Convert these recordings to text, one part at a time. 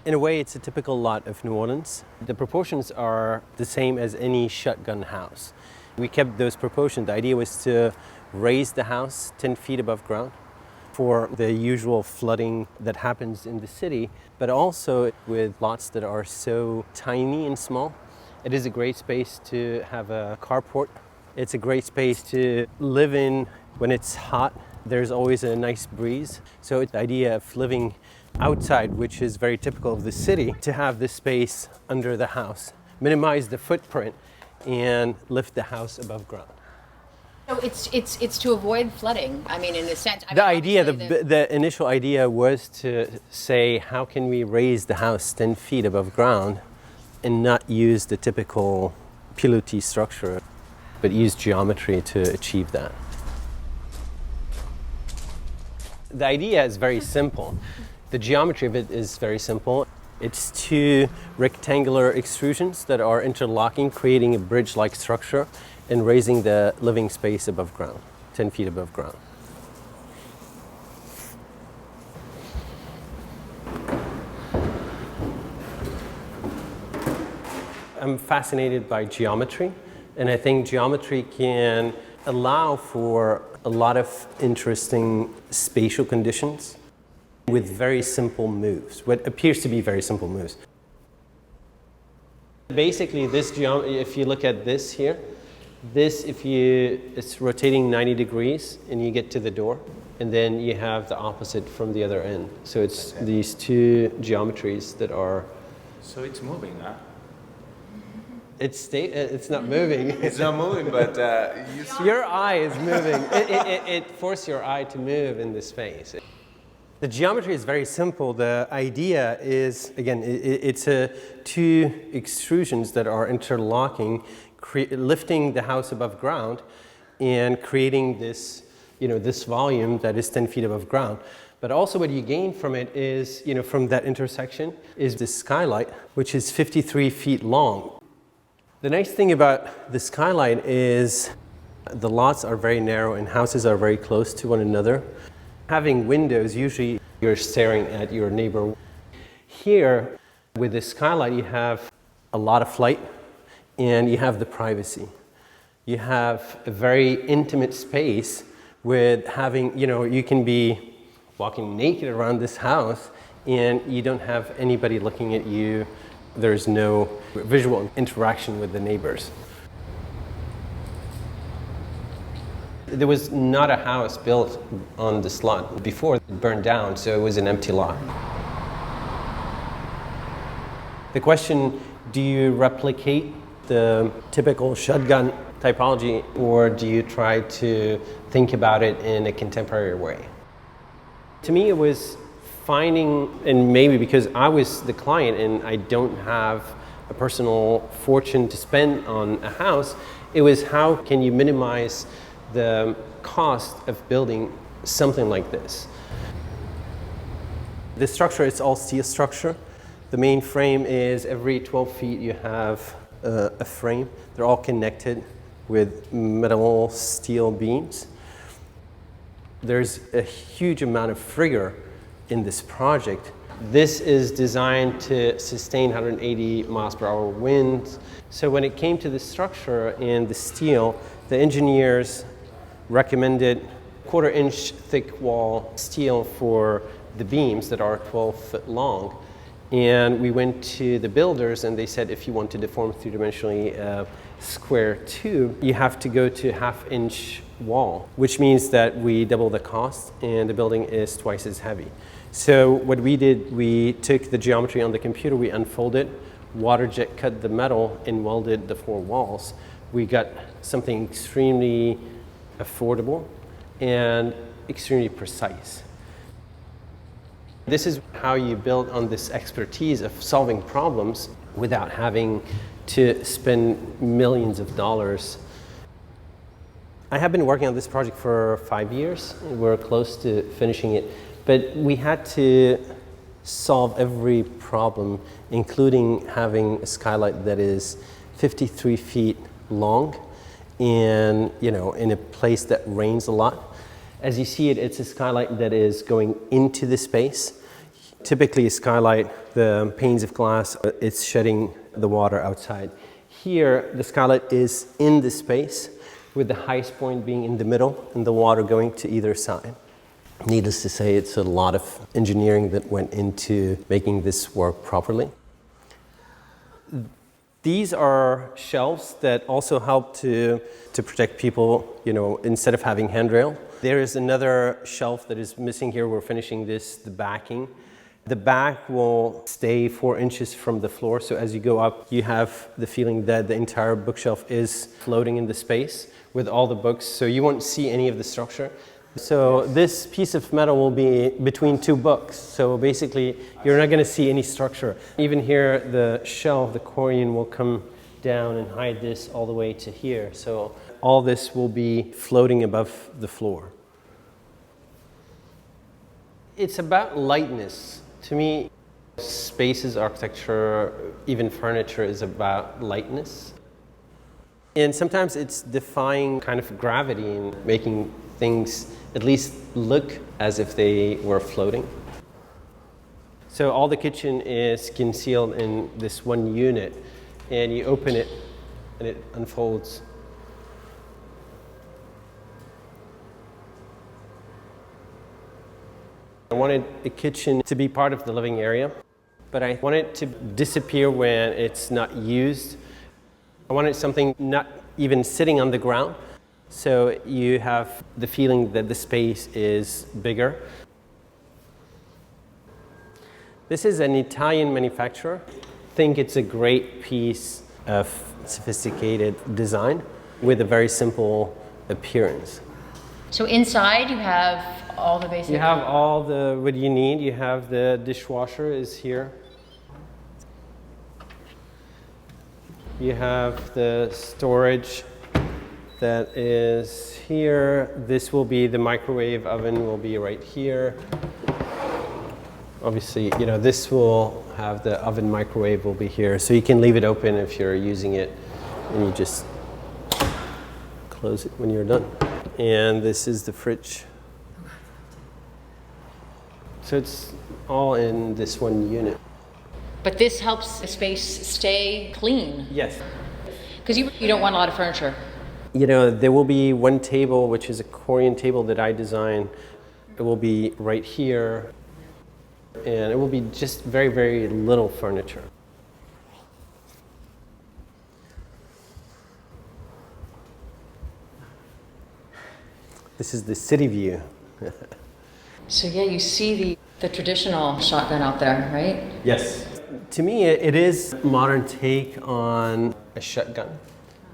In a way, it's a typical lot of New Orleans. The proportions are the same as any shotgun house. We kept those proportions. The idea was to raise the house 10 feet above ground for the usual flooding that happens in the city, but also with lots that are so tiny and small. It is a great space to have a carport. It's a great space to live in when it's hot. There's always a nice breeze. So it's the idea of living outside, which is very typical of the city, to have this space under the house, minimize the footprint, and lift the house above ground. So it's to avoid flooding. I mean, in a sense. The initial idea was to say, how can we raise the house 10 feet above ground and not use the typical pilotis structure, but use geometry to achieve that. The idea is very simple. The geometry of it is very simple. It's two rectangular extrusions that are interlocking, creating a bridge-like structure and raising the living space above ground, 10 feet above ground. I'm fascinated by geometry, and I think geometry can allow for a lot of interesting spatial conditions with very simple moves, what appears to be very simple moves. Basically, this geometry, if you look at this here, it's rotating 90 degrees and you get to the door, and then you have the opposite from the other end. So it's these two geometries that are... So it's moving, huh? It's not moving. It's not moving, but your eye is moving. It forces your eye to move in this space. The geometry is very simple. The idea is, again, it's two extrusions that are interlocking, lifting the house above ground and creating this, this volume that is 10 feet above ground. But also what you gain from it is, from that intersection, is the skylight, which is 53 feet long. The nice thing about the skylight is the lots are very narrow and houses are very close to one another. Having windows, usually you're staring at your neighbor. Here, with the skylight, you have a lot of light and you have the privacy. You have a very intimate space with having, you can be walking naked around this house and you don't have anybody looking at you. There's no visual interaction with the neighbors. There was not a house built on this lot before it burned down, so it was an empty lot. The question, do you replicate the typical shotgun typology, or do you try to think about it in a contemporary way? To me, it was finding, and maybe because I was the client and I don't have a personal fortune to spend on a house, it was how can you minimize the cost of building something like this. The structure is all steel structure. The main frame is every 12 feet you have a frame. They're all connected with metal steel beams. There's a huge amount of rigor in this project. This is designed to sustain 180 miles per hour winds. So when it came to the structure and the steel, the engineers recommended 1/4 inch thick wall steel for the beams that are 12 foot long. And we went to the builders and they said, if you want to deform three-dimensionally square tube, you have to go to 1/2 inch wall, which means that we double the cost and the building is twice as heavy. So what we did, we took the geometry on the computer, we unfolded, water jet cut the metal and welded the 4 walls. We got something extremely affordable and extremely precise. This is how you build on this expertise of solving problems without having to spend millions of dollars. I have been working on this project for 5 years. We're close to finishing it, but we had to solve every problem, including having a skylight that is 53 feet long and, in a place that rains a lot. As you see it, it's a skylight that is going into the space. Typically, Skylight, the panes of glass, it's shedding the water outside. Here, the Skylight is in the space, with the highest point being in the middle and the water going to either side. Needless to say, it's a lot of engineering that went into making this work properly. These are shelves that also help to protect people, instead of having handrail. There is another shelf that is missing here. We're finishing this, the backing. The back will stay 4 inches from the floor, so as you go up, you have the feeling that the entire bookshelf is floating in the space with all the books, so you won't see any of the structure. So this piece of metal will be between 2 books, so basically you're not going to see any structure. Even here, the shelf, the Corian will come down and hide this all the way to here, so all this will be floating above the floor. It's about lightness. To me, spaces, architecture, even furniture is about lightness. And sometimes it's defying kind of gravity and making things at least look as if they were floating. So all the kitchen is concealed in this one unit, and you open it and it unfolds. I wanted the kitchen to be part of the living area, but I want it to disappear when it's not used. I wanted something not even sitting on the ground, so you have the feeling that the space is bigger. This is an Italian manufacturer. I think it's a great piece of sophisticated design with a very simple appearance. So inside you have all the basic... You have all the what you need. You have the dishwasher is here. You have the storage that is here. This will be the microwave oven will be right here. Obviously, this will have the oven microwave will be here. So you can leave it open if you're using it, and you just close it when you're done. And this is the fridge. So it's all in this one unit. But this helps the space stay clean. Yes. Because you don't want a lot of furniture. There will be one table, which is a Corian table that I designed. It will be right here. And it will be just very, very little furniture. This is the city view. So yeah, you see the traditional shotgun out there, right? Yes. To me, it is a modern take on a shotgun.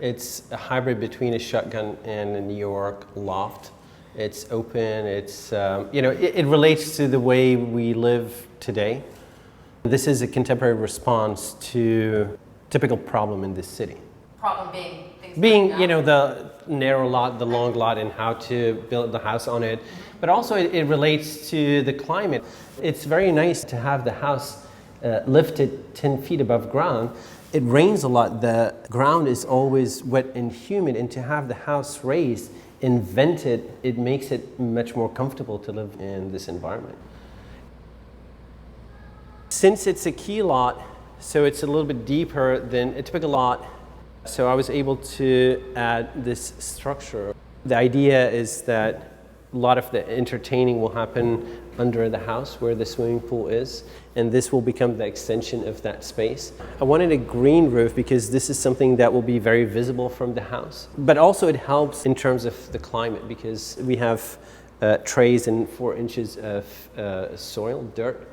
It's a hybrid between a shotgun and a New York loft. It's open, it's, it relates to the way we live today. This is a contemporary response to a typical problem in this city. Problem being things the narrow lot, the long lot, and how to build the house on it. But also it relates to the climate. It's very nice to have the house lifted 10 feet above ground. It rains a lot. The ground is always wet and humid, and to have the house raised and vented, it makes it much more comfortable to live in this environment. Since it's a key lot, so it's a little bit deeper than a typical lot, so I was able to add this structure. The idea is that a lot of the entertaining will happen under the house where the swimming pool is, and this will become the extension of that space. I wanted a green roof because this is something that will be very visible from the house, but also it helps in terms of the climate because we have trays and 4 inches of soil, dirt.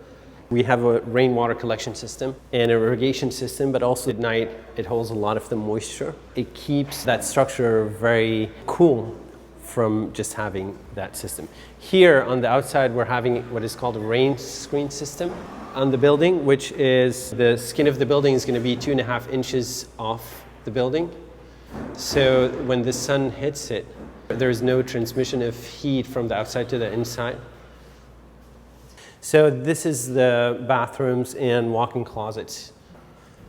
We have a rainwater collection system and an irrigation system, but also at night it holds a lot of the moisture. It keeps that structure very cool from just having that system. Here on the outside we're having what is called a rain screen system on the building, which is the skin of the building is going to be 2.5 inches off the building. So when the sun hits it, there's no transmission of heat from the outside to the inside. So this is the bathrooms and walk-in closets.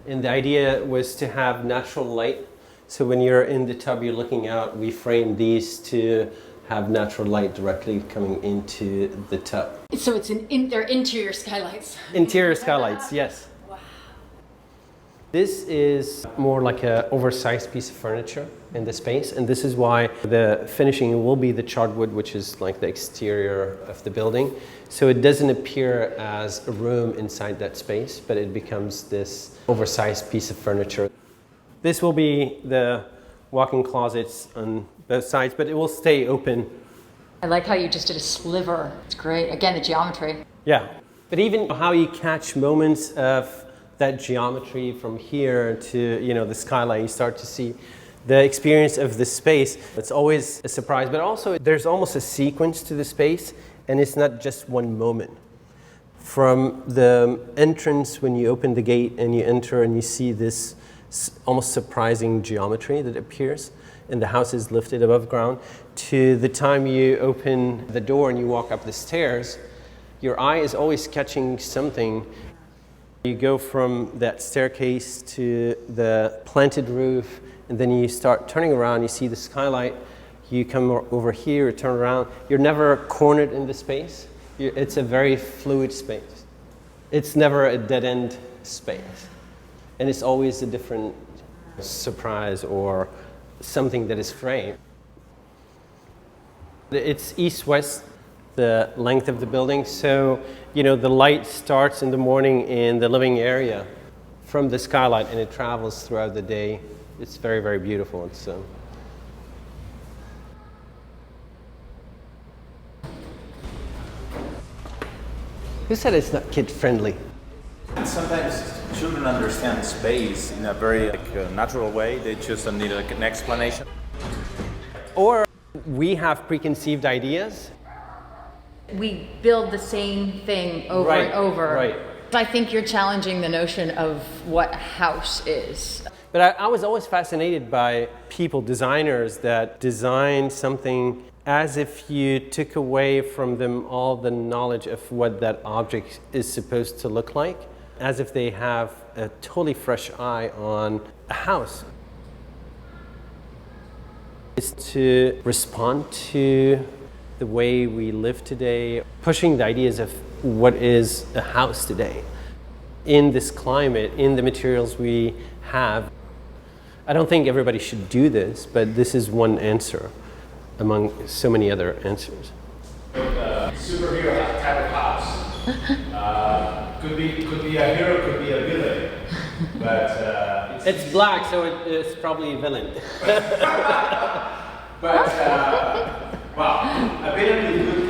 And the idea was to have natural light. So when you're in the tub, you're looking out, we framed these to have natural light directly coming into the tub. So they're interior skylights. Interior skylights, yes. Wow. This is more like an oversized piece of furniture in the space, and this is why the finishing will be the charred wood, which is like the exterior of the building. So it doesn't appear as a room inside that space, but it becomes this oversized piece of furniture. This will be the walk-in closets on both sides, but it will stay open. I like how you just did a sliver. It's great. Again, the geometry. Yeah, but even how you catch moments of that geometry from here to the skyline, you start to see the experience of the space. It's always a surprise, but also there's almost a sequence to the space, and it's not just one moment. From the entrance, when you open the gate and you enter and you see this almost surprising geometry that appears, and the house is lifted above ground, to the time you open the door and you walk up the stairs, your eye is always catching something. You go from that staircase to the planted roof, and then you start turning around, you see the skylight, you come over here, turn around. You're never cornered in the space. It's a very fluid space. It's never a dead-end space. And it's always a different surprise or something that is framed. It's east-west, the length of the building, so the light starts in the morning in the living area from the skylight, and it travels throughout the day. It's very, very beautiful. Who said it's not kid-friendly? Sometimes children understand space in a very natural way. They just need an explanation. Or we have preconceived ideas. We build the same thing over and over. Right. I think you're challenging the notion of what a house is. But I was always fascinated by people, designers, that design something as if you took away from them all the knowledge of what that object is supposed to look like, as if they have a totally fresh eye on a house. It's to respond to the way we live today, pushing the ideas of what is a house today. In this climate, in the materials we have, I don't think everybody should do this, but this is one answer among so many other answers. Superhero type of house. Could be a hero, could be a villain. But it's black, so it's probably a villain. well, a villain with good